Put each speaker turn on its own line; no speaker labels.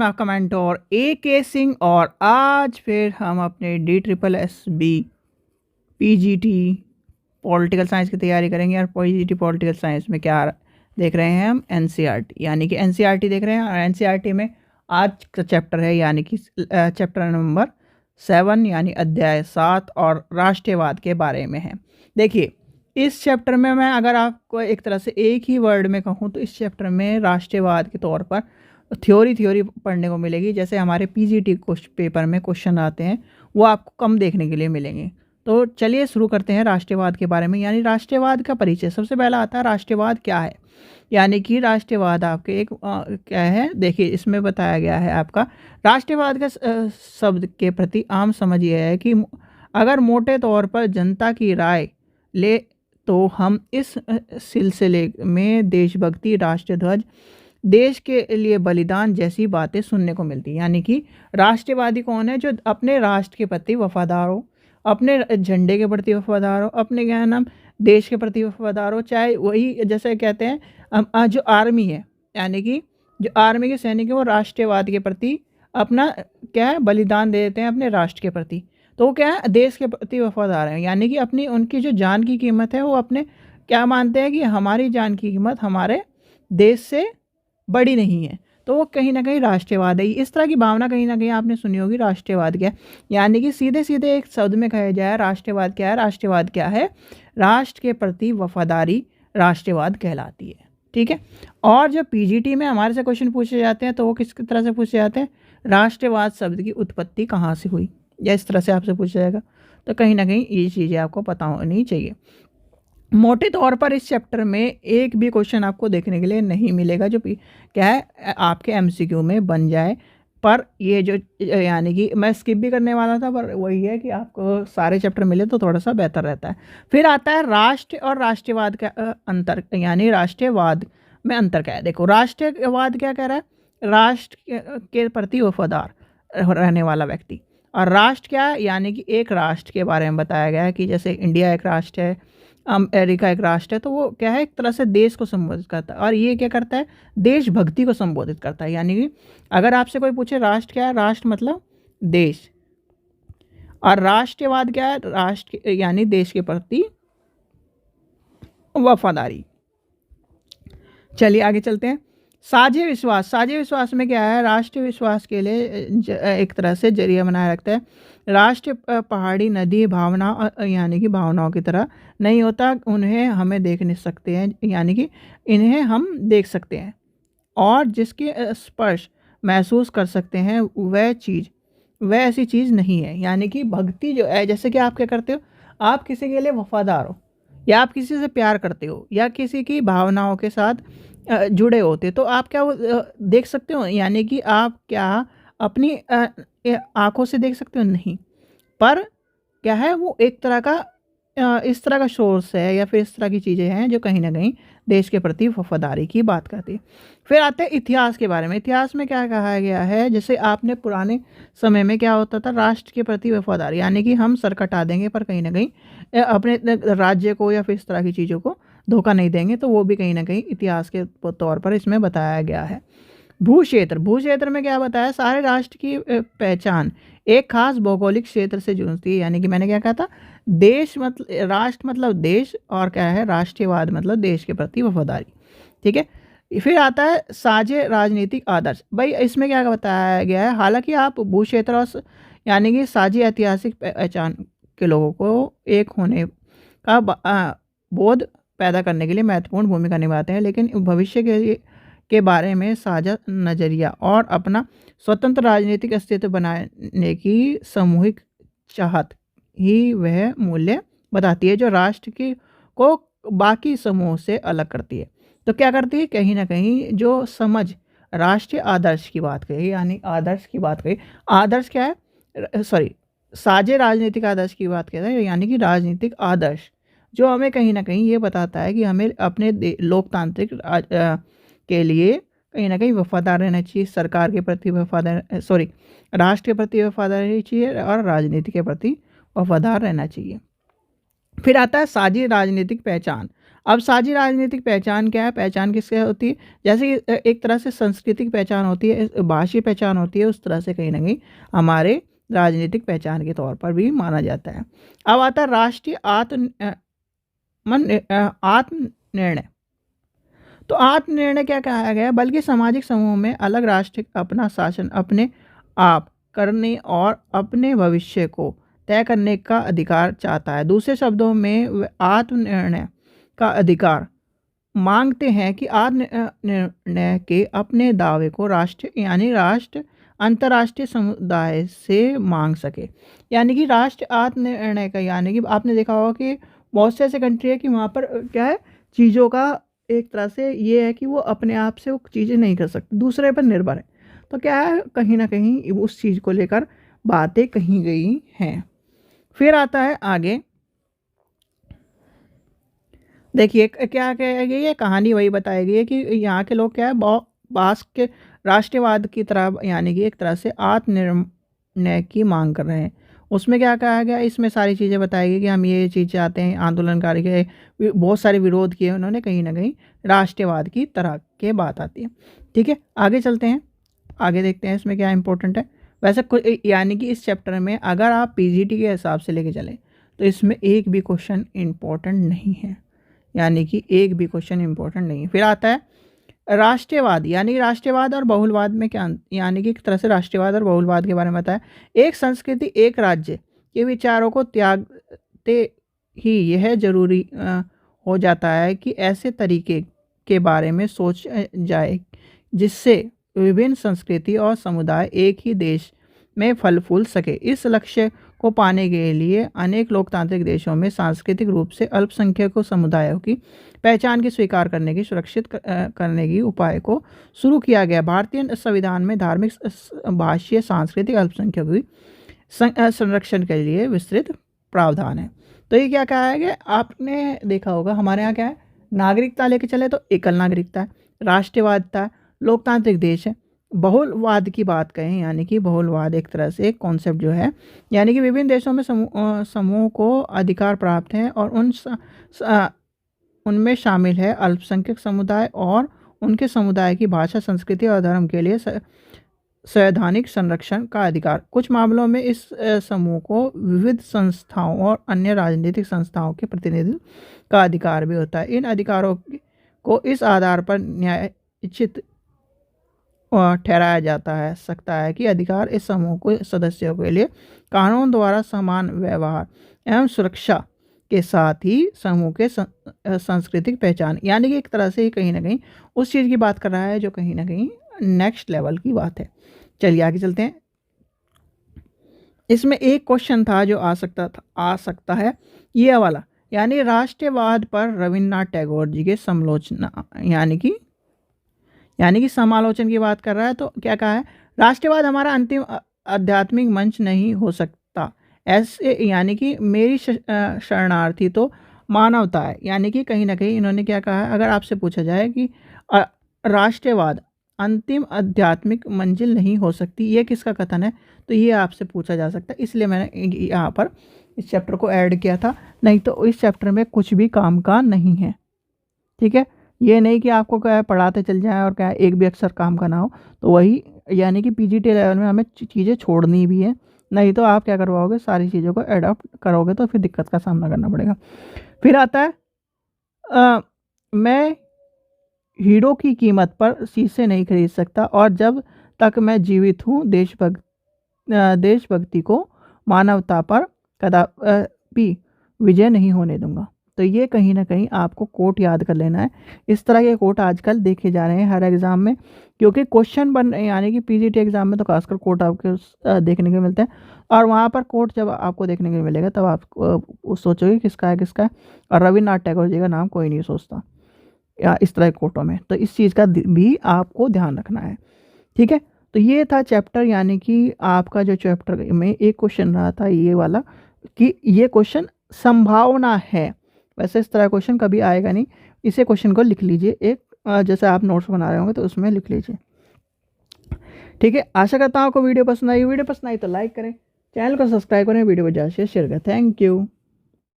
मैं आपका mentor AK Singh और आज फिर हम अपने DSSB PGT पॉलिटिकल साइंस की तैयारी करेंगे। और PGT पॉलिटिकल साइंस में क्या देख रहे हैं हम NCERT यानी कि NCERT देख रहे हैं। और NCERT में आज का चैप्टर है यानी कि चैप्टर नंबर 7 यानी अध्याय 7 और राष्ट्रवाद के बारे में है। देखिए इस चैप्टर में मैं अगर आपको एक तरह से एक ही वर्ड में कहूँ तो इस चैप्टर में राष्ट्रवाद के तौर पर थ्योरी पढ़ने को मिलेगी। जैसे हमारे PGT पेपर में क्वेश्चन आते हैं वो आपको कम देखने के लिए मिलेंगे। तो चलिए शुरू करते हैं राष्ट्रवाद के बारे में यानी राष्ट्रवाद का परिचय। सबसे पहला आता है राष्ट्रवाद क्या है। यानी कि राष्ट्रवाद आपके एक क्या है, देखिए इसमें बताया गया है आपका राष्ट्रवाद का शब्द के प्रति आम समझ यह है कि अगर मोटे तौर पर जनता की राय ले तो हम इस सिलसिले में देशभक्ति, राष्ट्रध्वज, देश के लिए बलिदान जैसी बातें सुनने को मिलती। यानी कि राष्ट्रवादी कौन है? जो अपने राष्ट्र के प्रति वफादार हो, अपने झंडे के प्रति वफादार हो, अपने क्या नाम देश के प्रति वफादार हो। चाहे वही जैसे कहते हैं जो आर्मी है यानी कि जो आर्मी के सैनिक है वो राष्ट्रवाद के प्रति अपना क्या है बलिदान दे देते हैं अपने राष्ट्र के प्रति। तो वो क्या है देश के प्रति वफादार है यानी कि अपनी उनकी जो जान की कीमत है वो अपने क्या मानते हैं कि हमारी जान की कीमत हमारे देश से बड़ी नहीं है। तो वो कहीं ना कहीं राष्ट्रवाद है। इस तरह की भावना कहीं ना कहीं आपने सुनी होगी राष्ट्रवाद क्या है। यानी कि सीधे सीधे एक शब्द में कहा जाए राष्ट्रवाद क्या है, राष्ट्रवाद क्या है, राष्ट्र के प्रति वफादारी राष्ट्रवाद कहलाती है। ठीक है। और जब PGT में हमारे से क्वेश्चन पूछे जाते हैं तो वो किस तरह से पूछे जाते हैं, राष्ट्रवाद शब्द की उत्पत्ति कहाँ से हुई, या इस तरह से आपसे पूछा जाएगा। तो कहीं ना कहीं ये चीज़ें आपको पता होनी चाहिए। मोटे तौर पर इस चैप्टर में एक भी क्वेश्चन आपको देखने के लिए नहीं मिलेगा जो क्या है आपके MCQ में बन जाए। पर ये जो यानी कि मैं स्किप भी करने वाला था, पर वही है कि आपको सारे चैप्टर मिले तो थोड़ा सा बेहतर रहता है। फिर आता है राष्ट्र और राष्ट्रवाद का अंतर, यानी राष्ट्रवाद में अंतर क्या है। देखो राष्ट्रवाद क्या कह रहा है, राष्ट्र के प्रति वफादार रहने वाला व्यक्ति। और राष्ट्र क्या है, यानी कि एक राष्ट्र के बारे में बताया गया है कि जैसे इंडिया एक राष्ट्र है, अमेरिका एक राष्ट्र है। तो वो क्या है एक तरह से देश को संबोधित करता है। और ये क्या करता है देशभक्ति को संबोधित करता है। यानी कि अगर आपसे कोई पूछे राष्ट्र क्या है, राष्ट्र मतलब देश। और राष्ट्रवाद क्या है, राष्ट्र यानी देश के प्रति वफादारी। चलिए आगे चलते हैं। साझे विश्वास, साझे विश्वास में क्या है, राष्ट्रीय विश्वास के लिए एक तरह से जरिया बनाए रखता है। राष्ट्र पहाड़ी नदी भावना यानी कि भावनाओं की तरह नहीं होता, उन्हें हमें देख नहीं सकते हैं, यानी कि इन्हें हम देख सकते हैं और जिसके स्पर्श महसूस कर सकते हैं वह ऐसी चीज़ नहीं है। यानी कि भक्ति जो है, जैसे कि आप क्या करते हो, आप किसी के लिए वफादार हो या आप किसी से प्यार करते हो या किसी की भावनाओं के साथ जुड़े होते, तो आप क्या वो देख सकते हो, यानी कि आप क्या अपनी आंखों से देख सकते हो नहीं, पर क्या है वो एक तरह का इस तरह का सोर्स है या फिर इस तरह की चीज़ें हैं जो कहीं ना कहीं देश के प्रति वफादारी की बात करती है। फिर आते हैं इतिहास के बारे में। इतिहास में क्या कहा गया है, जैसे आपने पुराने समय में क्या होता था, राष्ट्र के प्रति वफादारी यानी कि हम सर कटा देंगे पर कहीं ना कहीं अपने राज्य को या फिर इस तरह की चीज़ों को धोखा नहीं देंगे। तो वो भी कहीं ना कहीं इतिहास के तौर पर इसमें बताया गया है। भू क्षेत्र में क्या बताया, सारे राष्ट्र की पहचान एक खास भौगोलिक क्षेत्र से जुड़ती है। यानी कि मैंने क्या कहा था, देश मतलब राष्ट्र मतलब देश, और क्या है राष्ट्रवाद मतलब देश के प्रति वफादारी। ठीक है। फिर आता है साझे राजनीतिक आदर्श। भाई इसमें क्या बताया गया है, हालांकि आप भू क्षेत्र और यानी कि साझी ऐतिहासिक पहचान के लोगों को एक होने का बोध पैदा करने के लिए महत्वपूर्ण भूमिका निभाते हैं, लेकिन भविष्य के बारे में साझा नजरिया और अपना स्वतंत्र राजनीतिक अस्तित्व बनाने की सामूहिक चाहत ही वह मूल्य बताती है जो राष्ट्र की को बाकी समूह से अलग करती है। तो क्या करती है, कहीं ना कहीं जो समझ राष्ट्रीय आदर्श की बात कही, यानी आदर्श की बात कही, आदर्श क्या है, सॉरी साझे राजनीतिक आदर्श की बात कहते हैं, यानी कि राजनीतिक आदर्श जो हमें कहीं ना कहीं ये बताता है कि हमें अपने लोकतांत्रिक के लिए कहीं ना कहीं वफादार रहना चाहिए, सरकार के प्रति वफादार राष्ट्र के प्रति वफादार रहना चाहिए और राजनीति के प्रति वफादार रहना चाहिए। फिर आता है साझी राजनीतिक पहचान। अब साझी राजनीतिक पहचान क्या है? पहचान किससे होती है? जैसे कि एक तरह से सांस्कृतिक पहचान होती है, भाषीय पहचान होती है, उस तरह से कहीं न कहीं हमारे राजनीतिक पहचान के तौर पर भी माना जाता है। अब आता है राष्ट्रीय आत्मनिर्णय। तो आत्मनिर्णय क्या कहा गया है? बल्कि सामाजिक समूह में अलग राष्ट्र अपना शासन अपने आप करने और अपने भविष्य को तय करने का अधिकार चाहता है। दूसरे शब्दों में आत्मनिर्णय का अधिकार मांगते हैं कि निर्णय के अपने दावे को राष्ट्र यानी राष्ट्र अंतर्राष्ट्रीय समुदाय से मांग सके। यानी कि राष्ट्र आत्मनिर्णय का, यानी कि आपने देखा होगा कि बहुत से ऐसे कंट्री है कि वहाँ पर क्या है, चीज़ों का एक तरह से ये है कि वो अपने आप से वो चीज़ें नहीं कर सकते, दूसरे पर निर्भर है। तो क्या है, कहीं ना कहीं उस चीज़ को लेकर बातें कही गई हैं। फिर आता है आगे, देखिए क्या कही गई है, कहानी वही बताई गई है कि यहाँ के लोग क्या है, बास के राष्ट्रवाद की तरह, यानी कि एक तरह से आत्मनिर्णय की मांग कर रहे हैं। उसमें क्या कहा गया, इसमें सारी चीज़ें बताई गई कि हम ये चीज़ चाहते हैं। आंदोलनकारी के बहुत सारे विरोध किए उन्होंने, कहीं ना कहीं राष्ट्रवाद की तरह के बात आती है। ठीक है, आगे चलते हैं, आगे देखते हैं इसमें क्या इंपॉर्टेंट है। वैसे यानी कि इस चैप्टर में अगर आप पीजीटी के हिसाब से लेके चलें तो इसमें एक भी क्वेश्चन इंपॉर्टेंट नहीं है, यानी कि एक भी क्वेश्चन इंपॉर्टेंट नहीं है। फिर आता है राष्ट्रवाद, यानी राष्ट्रवाद और बहुलवाद में क्या, यानी कि एक तरह से राष्ट्रवाद और बहुलवाद के बारे में बताया। एक संस्कृति एक राज्य के विचारों को त्यागते ही यह जरूरी हो जाता है कि ऐसे तरीके के बारे में सोच जाए जिससे विभिन्न संस्कृति और समुदाय एक ही देश में फल फूल सके। इस लक्ष्य को पाने के लिए अनेक लोकतांत्रिक देशों में सांस्कृतिक रूप से अल्पसंख्यकों समुदायों की पहचान की स्वीकार करने की, सुरक्षित करने की उपाय को शुरू किया गया। भारतीय संविधान में धार्मिक, भाषीय, सांस्कृतिक अल्पसंख्यकों की संरक्षण के लिए विस्तृत प्रावधान है। तो ये क्या कहा है कि आपने देखा होगा हमारे यहाँ क्या है, नागरिकता लेके चले तो एकल नागरिकता है, राष्ट्रवादिता, लोकतांत्रिक देश है। बहुलवाद की बात कहें, यानी कि बहुलवाद एक तरह से एक कॉन्सेप्ट जो है, यानी कि विभिन्न देशों में समूह को अधिकार प्राप्त है और उनमें शामिल है अल्पसंख्यक समुदाय और उनके समुदाय की भाषा, संस्कृति और धर्म के लिए संवैधानिक संरक्षण का अधिकार। कुछ मामलों में इस समूह को विविध संस्थाओं और अन्य राजनीतिक संस्थाओं के प्रतिनिधित्व का अधिकार भी होता है। इन अधिकारों को इस आधार पर न्यायोचित ठहराया जाता है सकता है कि अधिकार इस समूह को सदस्यों के लिए कानून द्वारा समान व्यवहार एवं सुरक्षा के साथ ही समूह के सांस्कृतिक पहचान, यानी कि एक तरह से कहीं ना कहीं उस चीज़ की बात कर रहा है जो कहीं ना कहीं नेक्स्ट लेवल की बात है। चलिए आगे चलते हैं। इसमें एक क्वेश्चन था जो आ सकता है ये वाला, यानी राष्ट्रवाद पर रविन्द्रनाथ टैगोर जी के समालोचना, यानी कि समालोचन की बात कर रहा है। तो क्या कहा है, राष्ट्रवाद हमारा अंतिम आध्यात्मिक मंच नहीं हो सकता, ऐसे यानी कि मेरी शरणार्थी तो मानवता है। यानी कि कहीं ना कहीं इन्होंने क्या कहा है, अगर आपसे पूछा जाए कि राष्ट्रवाद अंतिम आध्यात्मिक मंजिल नहीं हो सकती, ये किसका कथन है, तो ये आपसे पूछा जा सकता है। इसलिए मैंने यहाँ पर इस चैप्टर को ऐड किया था, नहीं तो इस चैप्टर में कुछ भी काम का नहीं है। ठीक है, ये नहीं कि आपको क्या है पढ़ाते चल जाएं और क्या है एक भी अक्षर काम का ना हो, तो वही यानी कि पीजीटी लेवल में हमें चीज़ें छोड़नी भी है, नहीं तो आप क्या करवाओगे, सारी चीज़ों को एडॉप्ट करोगे तो फिर दिक्कत का सामना करना पड़ेगा। फिर आता है मैं हीरो की कीमत पर शीशे नहीं खरीद सकता और जब तक मैं जीवित हूँ देशभक्ति को मानवता पर कदापि विजय नहीं होने दूंगा। तो ये कहीं ना कहीं आपको कोट याद कर लेना है। इस तरह के कोट आजकल देखे जा रहे हैं हर एग्ज़ाम में, क्योंकि क्वेश्चन बन रहे हैं, यानी कि पीजीटी एग्ज़ाम में तो खासकर कोट आपके देखने को मिलते हैं। और वहाँ पर कोट जब आपको देखने को मिलेगा तब आप सोचोगे किसका है। और रविन्द्रनाथ टैगोर जी का नाम कोई नहीं सोचता या इस तरह के कोटों में, तो इस चीज़ का भी आपको ध्यान रखना है। ठीक है, तो ये था चैप्टर, यानी कि आपका जो चैप्टर में एक क्वेश्चन रहा था ये वाला कि ये क्वेश्चन संभावना है। वैसे इस तरह क्वेश्चन कभी आएगा नहीं, इसे क्वेश्चन को लिख लीजिए, एक जैसे आप नोट्स बना रहे होंगे तो उसमें लिख लीजिए। ठीक है, आशा करता हूँ आपको वीडियो पसंद आई तो लाइक करें, चैनल को सब्सक्राइब करें, वीडियो को ज़्यादा से शेयर करें। Thank you.